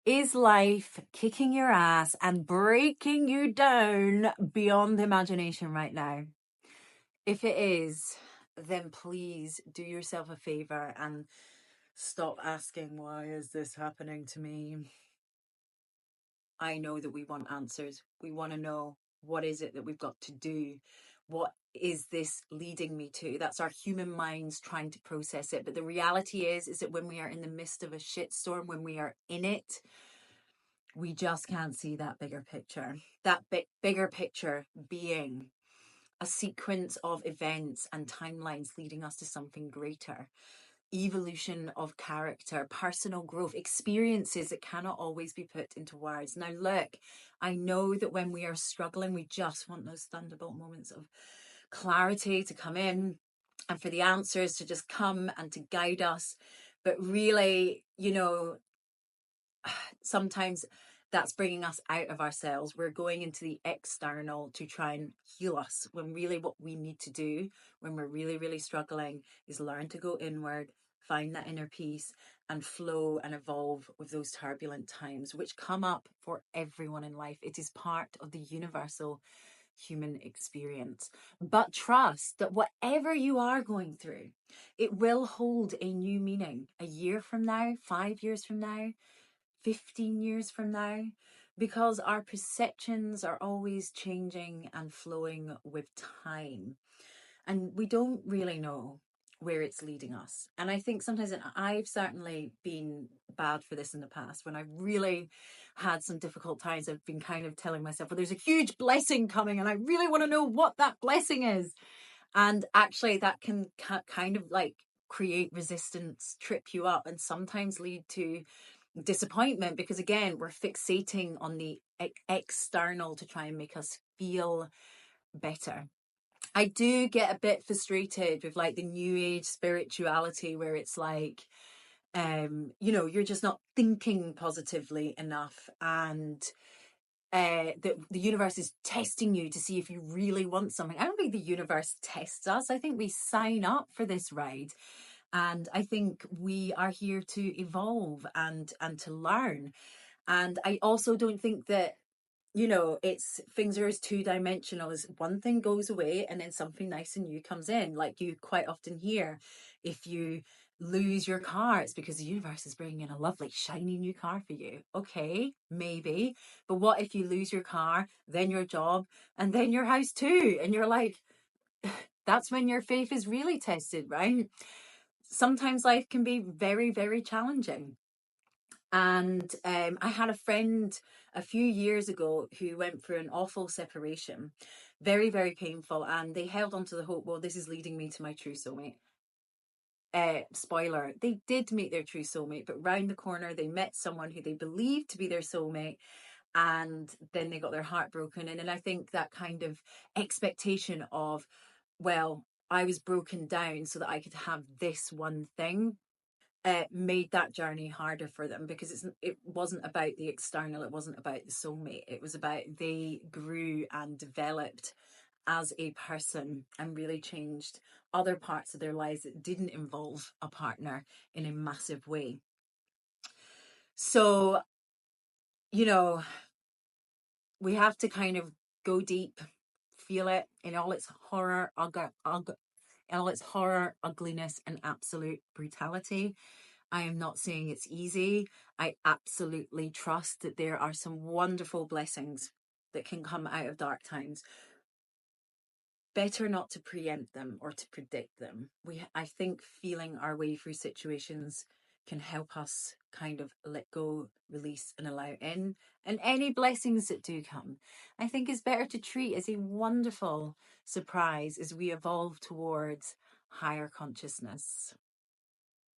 Is life kicking your ass and breaking you down beyond imagination right now? If it is, then please do yourself a favor and stop asking, why is this happening to me? I know that we want answers. We want to know, what is it that we've got to do? What is this leading me to? That's our human minds trying to process it. But the reality is that when we are in the midst of a shitstorm, when we are in it, we just can't see that bigger picture. That bigger picture being a sequence of events and timelines leading us to something greater. Evolution of character, personal growth, experiences that cannot always be put into words. Now, look, I know that when we are struggling, we just want those thunderbolt moments of clarity to come in and for the answers to just come and to guide us. But really, sometimes that's bringing us out of ourselves. We're going into the external to try and heal us, when really what we need to do when we're really, really struggling is learn to go inward, find that inner peace, and flow and evolve with those turbulent times, which come up for everyone in life. It is part of the universal human experience. But trust that whatever you are going through, it will hold a new meaning a year from now, 5 years from now, 15 years from now, because our perceptions are always changing and flowing with time. And we don't really know where it's leading us. And I think sometimes, and I've certainly been bad for this in the past, when I've really had some difficult times, I've been kind of telling myself, well, there's a huge blessing coming and I really want to know what that blessing is. And actually that can kind of like create resistance, trip you up, and sometimes lead to disappointment, because again, we're fixating on the external to try and make us feel better. I do get a bit frustrated with like the new age spirituality, where it's like, you're just not thinking positively enough, and the universe is testing you to see if you really want something. I don't think the universe tests us. I think we sign up for this ride, and I think we are here to evolve and to learn. And I also don't think that, it's things are as two-dimensional as one thing goes away and then something nice and new comes in. Like you quite often hear, if you lose your car, it's because the universe is bringing in a lovely shiny new car for you. Okay, maybe, but what if you lose your car, then your job, and then your house too, and you're like, that's when your faith is really tested, right? Sometimes life can be very, very challenging. And I had a friend a few years ago who went through an awful separation, very, very painful. And they held on to the hope, well, this is leading me to my true soulmate. Spoiler, they did meet their true soulmate, but round the corner, they met someone who they believed to be their soulmate. And then they got their heart broken. And I think that kind of expectation of, well, I was broken down so that I could have this one thing, made that journey harder for them, because it wasn't about the external, it wasn't about the soulmate, it was about they grew and developed as a person and really changed other parts of their lives that didn't involve a partner in a massive way. So, we have to kind of go deep, feel it in all its horror, in all its horror, ugliness, and absolute brutality. I am not saying it's easy. I absolutely trust that there are some wonderful blessings that can come out of dark times. Better not to preempt them or to predict them. I think feeling our way through situations can help us kind of let go, release, and allow in. And any blessings that do come, I think is better to treat as a wonderful surprise as we evolve towards higher consciousness.